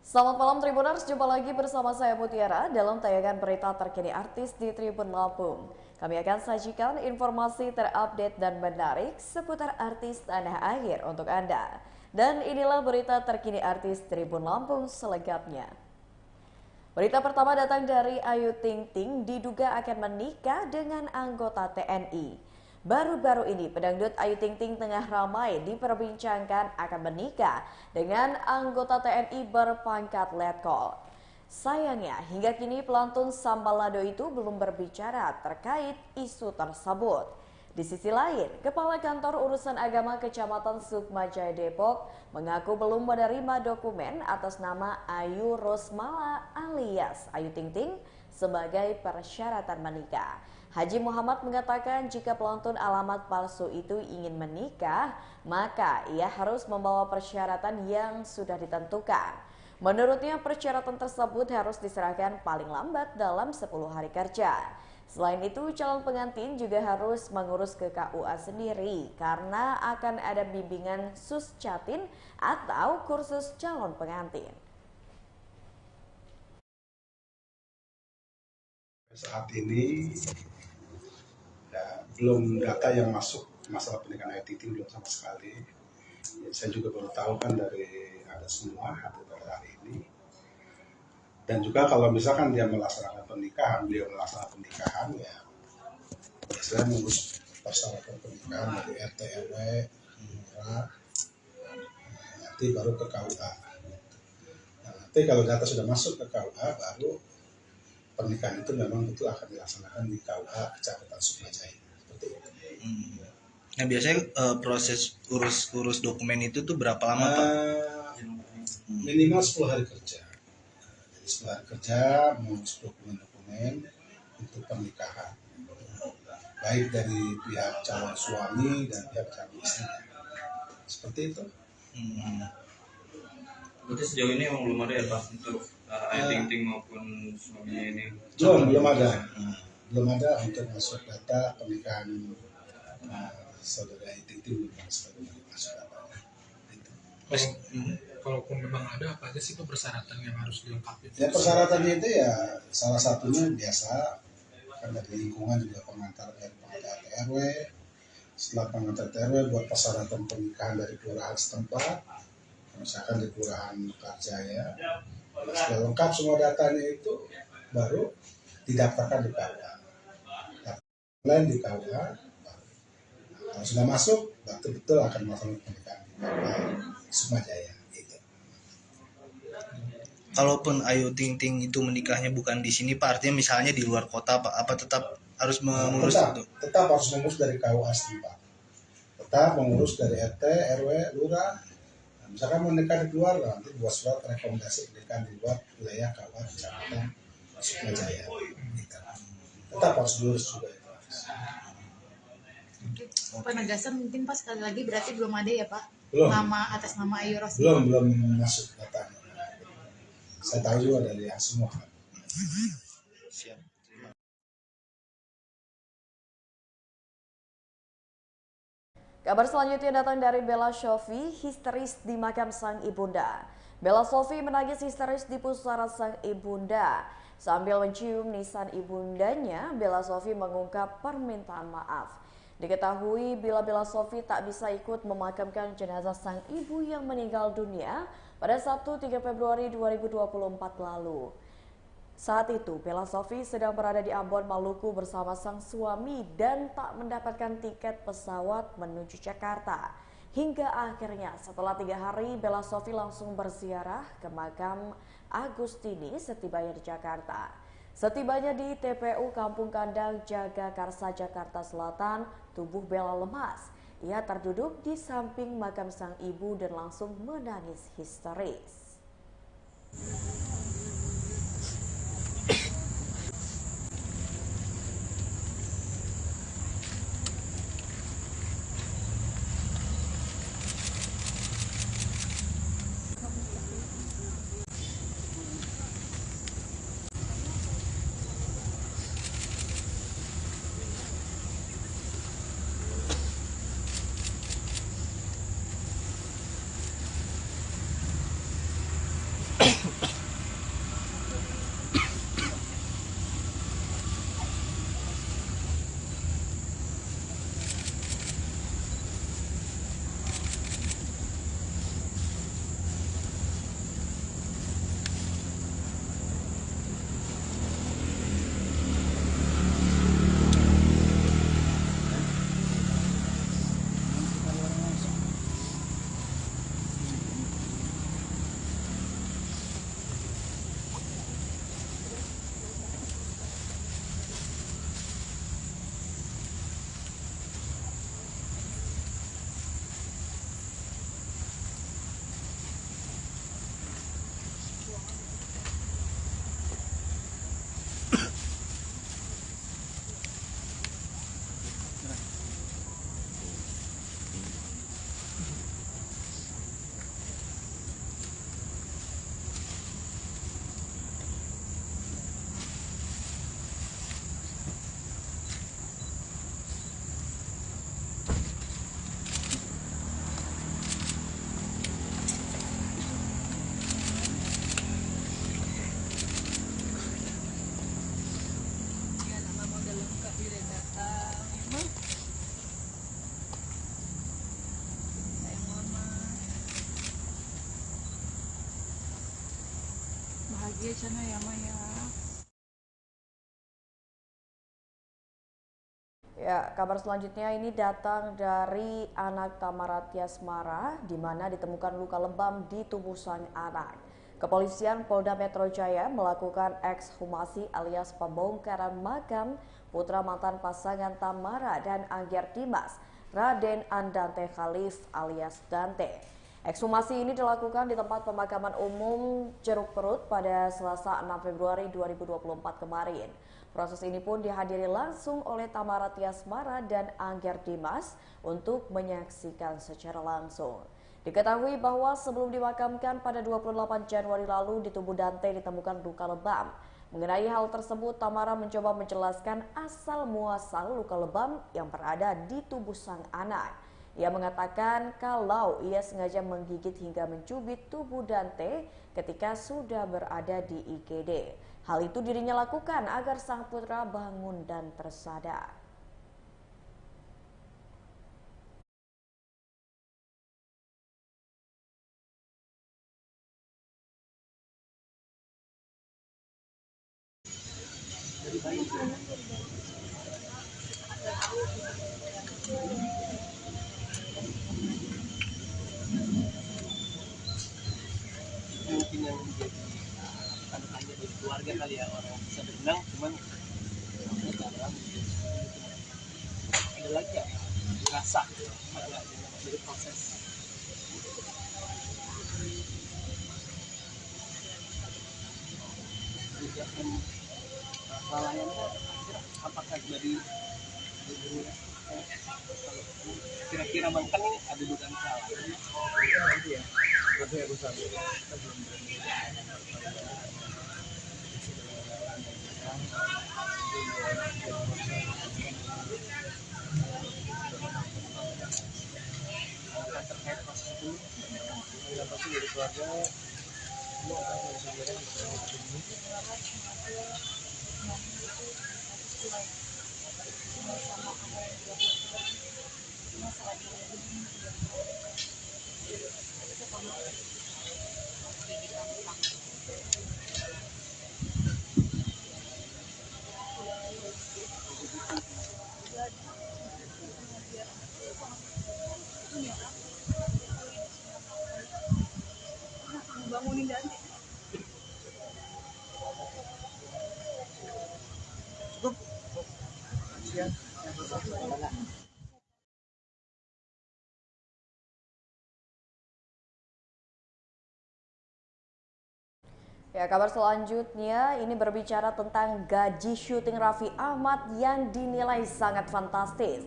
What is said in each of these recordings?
Selamat malam Tribuners, jumpa lagi bersama saya Mutiara dalam tayangan berita terkini artis di Tribun Lampung. Kami akan sajikan informasi terupdate dan menarik seputar artis tanah air untuk Anda. Dan inilah berita terkini artis Tribun Lampung selengkapnya. Berita pertama datang dari Ayu Ting Ting diduga akan menikah dengan anggota TNI. Baru-baru ini pedangdut Ayu Ting Ting tengah ramai diperbincangkan akan menikah dengan anggota TNI berpangkat letkol. Sayangnya hingga kini pelantun Sambalado itu belum berbicara terkait isu tersebut. Di sisi lain, Kepala Kantor Urusan Agama Kecamatan Sukmajaya Depok mengaku belum menerima dokumen atas nama Ayu Rosmala alias Ayu Ting Ting sebagai persyaratan menikah. Haji Muhammad mengatakan jika pelantun alamat palsu itu ingin menikah, maka ia harus membawa persyaratan yang sudah ditentukan. Menurutnya persyaratan tersebut harus diserahkan paling lambat dalam 10 hari kerja. Selain itu, calon pengantin juga harus mengurus ke KUA sendiri karena akan ada bimbingan suscatin atau kursus calon pengantin. Saat ini ya, belum data yang masuk masalah pernikahan ITT belum sama sekali. Ya, saya juga baru tahu kan dari ada semua pada hari ini. Dan juga kalau misalkan dia melaksanakan pernikahan, beliau melaksanakan pernikahan ya biasanya mengurus persyaratan pernikahan dari RT RW, lurah, nanti baru ke KUA. Nah, nanti kalau data sudah masuk ke KUA baru pernikahan itu memang betul akan dilaksanakan di KUA Kecamatan Sukmajaya. Seperti itu. Nah biasanya proses urus dokumen itu tuh berapa lama Pak? Minimal 10 hari kerja. Jadi 10 hari kerja mengurus dokumen-dokumen untuk pernikahan. Baik dari pihak calon suami dan pihak calon istri. Seperti itu. Berarti sejauh ini emang belum ada ya Pak untuk Ayu Ting Ting maupun suaminya ini? Belum ada. Belum ada untuk masuk data pernikahan saudara Ayu Ting Ting belum masuk data. Mas, kalaupun memang ada, apa aja sih Pak persyaratan yang harus dilengkapi? Ya persyaratannya itu ya salah satunya biasa kan dari lingkungan juga pengantar RT RW. Setelah pengantar RT RW buat persyaratan pernikahan dari kelurahan setempat, misalkan di kelurahan Mekarjaya. Setelah lengkap semua datanya itu baru didaftarkan di KUA. Lain di KUA, kalau sudah masuk, betul-betul akan melaksanakan pernikahan di KUA Sukmajaya. Kalaupun Ayu Ting Ting itu menikahnya bukan di sini Pak, artinya misalnya di luar kota Pak, apa tetap harus mengurus itu? Tetap harus mengurus dari KUA setempat. Tetap mengurus dari RT, RW, lurah. Nah, misalkan mau nikah di luar, nanti buat surat rekomendasi pernikahan di luar wilayah KUA Kecamatan Sukmajaya. Tetap harus diurus juga itu. Penegasan mungkin Pak sekali lagi berarti belum ada ya Pak? Belum. Nama atas nama Ayu Rosmala. Belum masuk datanya. Saya tahu juga dari yang semua. Siap. Kabar selanjutnya datang dari Bella Shofie, histeris di makam sang ibunda. Bella Shofie menangis histeris di pusara sang ibunda. Sambil mencium nisan ibundanya, Bella Shofie mengungkap permintaan maaf. Diketahui bila Bella Shofie tak bisa ikut memakamkan jenazah sang ibu yang meninggal dunia pada Sabtu 3 Februari 2024 lalu. Saat itu, Bella Shofie sedang berada di Ambon, Maluku bersama sang suami dan tak mendapatkan tiket pesawat menuju Jakarta. Hingga akhirnya setelah 3 hari, Bella Shofie langsung berziarah ke makam Agustini setibanya di Jakarta. Setibanya di TPU Kampung Kandang Jagakarsa, Jakarta Selatan, tubuh Bella lemas. Ia terduduk di samping makam sang ibu dan langsung menangis histeris. bahagia Cana ya Maya. Ya, kabar selanjutnya ini datang dari anak Tamara Tiasmara, di mana ditemukan luka lebam di tubuh sang anak. Kepolisian Polda Metro Jaya melakukan ekshumasi alias pembongkaran makam putra mantan pasangan Tamara dan Angger Dimas, Raden Andante Khalif alias Dante. Ekshumasi ini dilakukan di tempat pemakaman umum Jeruk Perut pada Selasa 6 Februari 2024 kemarin. Proses ini pun dihadiri langsung oleh Tamara Tiasmara dan Angger Dimas untuk menyaksikan secara langsung. Diketahui bahwa sebelum dimakamkan pada 28 Januari lalu di tubuh Dante ditemukan luka lebam. Mengenai hal tersebut, Tamara mencoba menjelaskan asal muasal luka lebam yang berada di tubuh sang anak. Ia mengatakan kalau ia sengaja menggigit hingga mencubit tubuh Dante ketika sudah berada di IGD. Hal itu dirinya lakukan agar sang putra bangun dan tersadar. Mungkin yang menjadi tanda-tanda dari keluarga kali ya, orang yang bisa berenang, cuman dalam ada lagi ya dirasa ada dari proses dugaan kelalaiannya. Apakah dari kira-kira mantan ini ada dugaan kelalaian nanti ya lebih harus terkait proses itu yang pasti dari keluarga semua akan disampaikan bangunin Dante. Cukup. Siap. Ya, kabar selanjutnya ini berbicara tentang gaji syuting Raffi Ahmad yang dinilai sangat fantastis.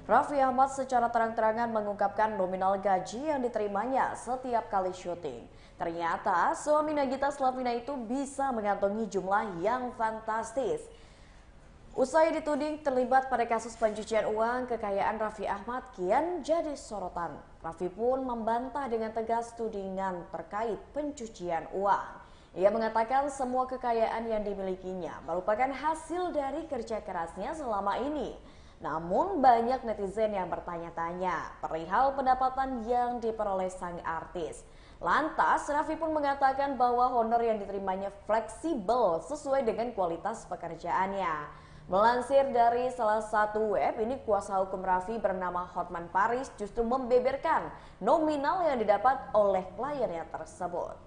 Raffi Ahmad secara terang-terangan mengungkapkan nominal gaji yang diterimanya setiap kali syuting. Ternyata suami Nagita Slavina itu bisa mengantongi jumlah yang fantastis. Usai dituding terlibat pada kasus pencucian uang, kekayaan Raffi Ahmad kian jadi sorotan. Raffi pun membantah dengan tegas tudingan terkait pencucian uang. Ia mengatakan semua kekayaan yang dimilikinya merupakan hasil dari kerja kerasnya selama ini. Namun banyak netizen yang bertanya-tanya perihal pendapatan yang diperoleh sang artis. Lantas, Raffi pun mengatakan bahwa honor yang diterimanya fleksibel sesuai dengan kualitas pekerjaannya. Melansir dari salah satu web, ini kuasa hukum Raffi bernama Hotman Paris justru membeberkan nominal yang didapat oleh kliennya tersebut.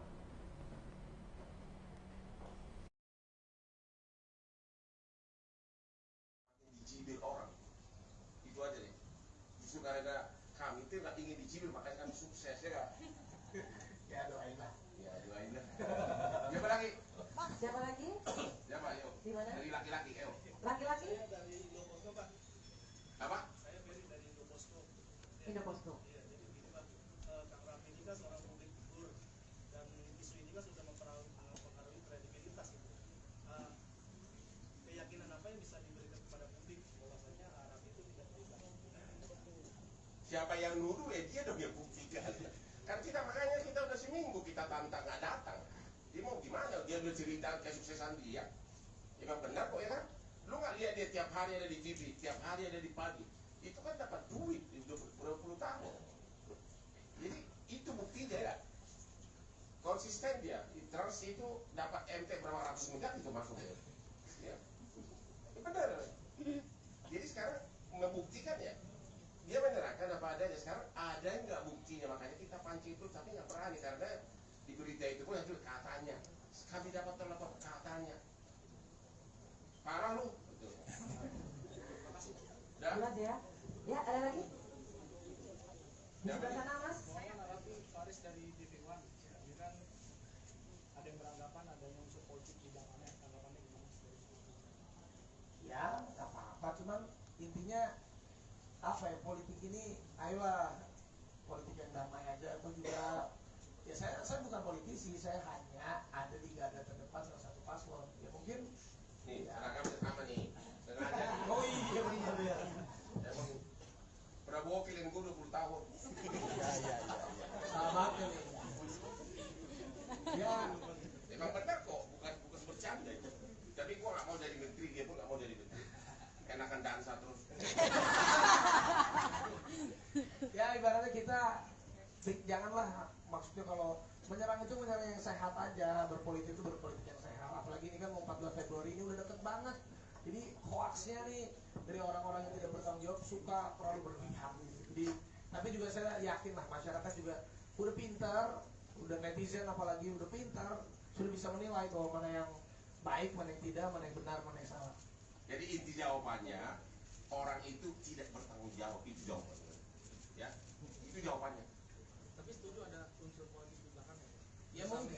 Dicibir orang, itu aja nih. Justru karena kami itu nggak ingin dicibir, makanya kami sukses ya kan? Ya doain lah. Ya doain lah. Siapa lagi? Pak, siapa lagi? Siapa? Yuk. Di mana? Dari laki-laki, ayo. Laki-laki? Saya dari Indoposto, Pak. Apa? Saya Ferry dari Indoposto. Indoposto. Iya, jadi begini Pak. Kang Raffi ini kan seorang publik figur dan isu ini kan sudah mempengaruhi kredibilitas gitu. Keyakinan apa yang bisa diberikan kepada publik bahwasanya Raffi itu tidak terlibat? Siapa yang nuduh ya dia dong yang buktikan. Kan kita makanya kita udah seminggu kita tantang nggak datang. Dia mau gimana? Dia bercerita kesuksesan dia. Emang benar kok ya kan? Lu nggak lihat dia tiap hari ada di TV, tiap hari ada di pagi. Itu kan dapat duit udah berpuluh tahun. Jadi itu buktinya ya. Konsisten dia. Terang Mars itu dapat MT berapa ratus miliar itu masuknya. Ya. Benar. Jadi sekarang membuktikan ya, dia menyerahkan apa adanya. Sekarang ada nggak buktinya, makanya kita pancing itu tapi nggak berani karena di berita itu pun itu katanya. Kami dapat telepon katanya. Parah lu. Betul. Jelas ya. Ya, ada lagi? Di Ya, sebelah sana, Mas. Saya menanggapi Faris dari TV1. Ini kan ada yang beranggapan adanya unsur politik di belakangnya. Tanggapannya gimana? Ya, nggak apa-apa. Cuman intinya apa ya, politik ini, ayolah politik yang damai aja. Atau juga ya saya bukan politisi, saya hanya ada di garda terdepan salah satu paslon. Ya mungkin nih, seragam sama nih. Sengaja. oh iya. Emang Prabowo kilin gue 20 tahun. Ya. Sahabat ya. Ya, Emang benar kok, bukan bercanda. Tapi gue nggak mau jadi menteri, dia pun nggak mau jadi menteri. Enakan dansa terus. ya ibaratnya kita janganlah, maksudnya kalau menyerang itu menyerang yang sehat aja, berpolitik itu berpolitik yang sehat. Apalagi ini kan mau 14 Februari ini udah deket banget. Jadi hoaxnya nih dari orang-orang yang tidak bertanggung jawab suka terlalu berpihak. Jadi tapi juga saya yakin lah masyarakat juga udah pintar, udah netizen apalagi udah pintar, sudah bisa menilai bahwa mana yang baik, mana yang tidak, mana yang benar, mana yang salah. Jadi inti jawabannya, orang itu tidak bertanggung jawab, itu jawabannya. Ya, itu jawabannya. Tapi setuju ada unsur politik di belakangnya. Ya mungkin.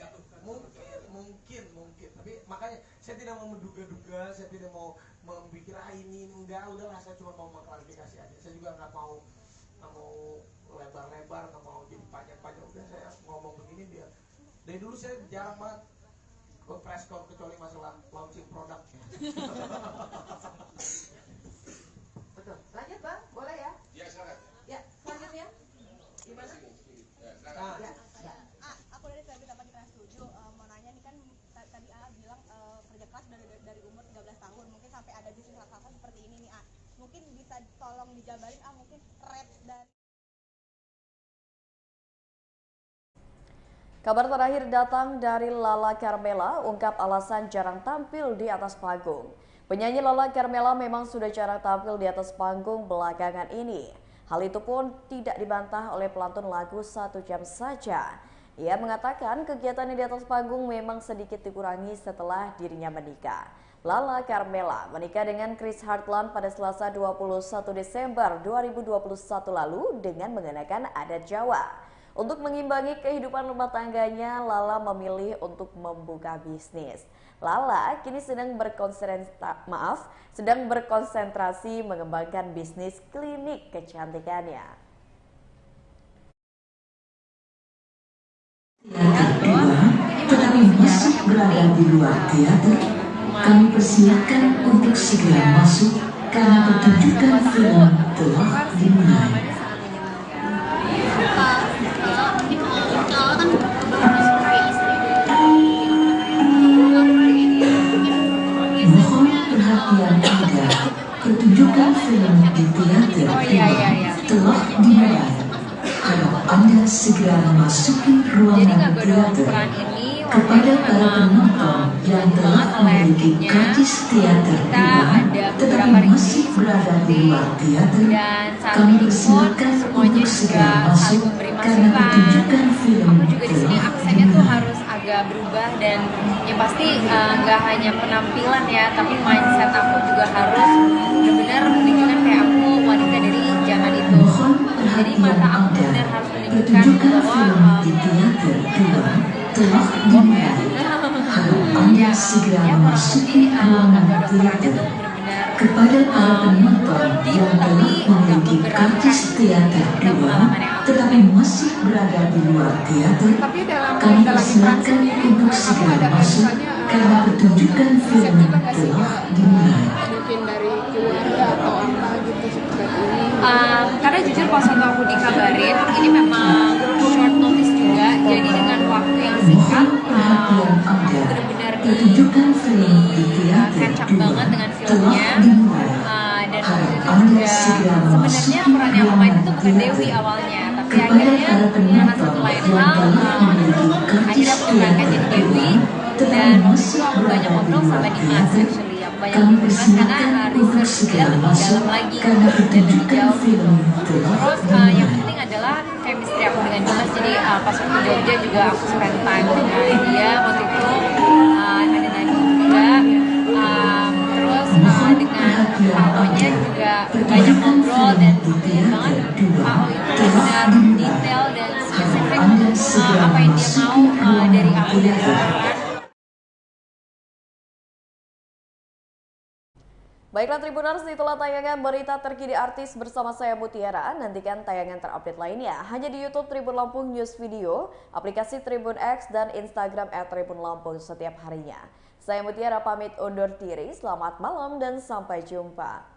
Tapi makanya saya tidak mau menduga-duga, saya tidak mau memikir ini enggak, udahlah saya cuma mau mengklarifikasi aja. Saya juga nggak mau lebar-lebar, nggak mau jadi panjang-panjang. Udah saya ngomong begini biar. Dari dulu saya jarang banget ke press con kecuali masalah launching produk. Betul. Lanjut, Bang. Boleh ya? Ya, silakan. Ya, selanjutnya. Gimana? Sini. Ya, silakan. Ya. Aku dari Terapi Tanpa Dikira Setuju, mau nanya nih kan tadi bilang kerja keras dari umur 13 tahun, mungkin sampai ada bisnis raksasa seperti ini nih mungkin bisa tolong dijabarin mungkin rate dan Kabar terakhir datang dari Lala Carmela, ungkap alasan jarang tampil di atas panggung. Penyanyi Lala Carmela memang sudah jarang tampil di atas panggung belakangan ini. Hal itu pun tidak dibantah oleh pelantun lagu 1 jam saja. Ia mengatakan kegiatannya di atas panggung memang sedikit dikurangi setelah dirinya menikah. Lala Carmela menikah dengan Chris Hartland pada Selasa 21 Desember 2021 lalu dengan mengenakan adat Jawa. Untuk mengimbangi kehidupan rumah tangganya, Lala memilih untuk membuka bisnis. Lala kini sedang berkonsentrasi mengembangkan bisnis klinik kecantikannya. Tetapi masih berada di luar teater, kami persilakan untuk segera masuk karena pertunjukan film telah dimulai. Mohon perhatian Anda, pertunjukan film di teater telah dimulai. Harap Anda segera memasuki ruangan teater. Kepada para penonton yang telah memiliki karcis teater tetapi masih berada di luar teater, kami persilakan untuk segera masuk karena pertunjukan film telah dimulai. Agak berubah dan ya pasti nggak hanya penampilan ya, tapi mindset aku juga harus benar-benar menunjukkan kayak aku wanita dari zaman itu. Jadi mata aku benar harus menunjukkan bahwa telah dimulai. Harap Anda segera memasuki ruangan teater. Kepada para penonton yang telah memiliki karcis teater 2 tetapi masih berada di luar teater, kami persilakan untuk segera masuk karena pertunjukan film telah dimulai. Mungkin dari keluarga atau apa gitu seperti ini. Karena jujur pas waktu aku dikabarin, ini memang short notice juga, jadi dengan waktu yang singkat, benar-benar pertunjukan film di teater kacak banget dengan filmnya. Dan waktu itu juga sebenarnya peran yang main itu bukan Dewi awalnya, tapi akhirnya karena satu lain hal akhirnya aku berangkat jadi Dewi, dan waktu itu aku banyak ngobrol sama Dimas actually. Aku banyak ngobrol Dimas karena research dia lebih dalam lagi dan lebih jauh gitu. Terus yang penting adalah chemistry aku dengan Dimas. Jadi pas waktu Jogja juga aku spend time dengan dia. Waktu itu ada Nadi juga, terus dengan Pak O-nya juga banyak ngobrol, dan ingat banget Pak O itu benar detail dan spesifik apa yang dia mau dari aku dari sekarang. Baiklah Tribuners, itulah tayangan berita terkini artis bersama saya Mutiara. Nantikan tayangan terupdate lainnya hanya di YouTube Tribun Lampung News Video, aplikasi Tribun X, dan Instagram @Tribun Lampung setiap harinya. Saya Mutiara pamit undur diri, selamat malam dan sampai jumpa.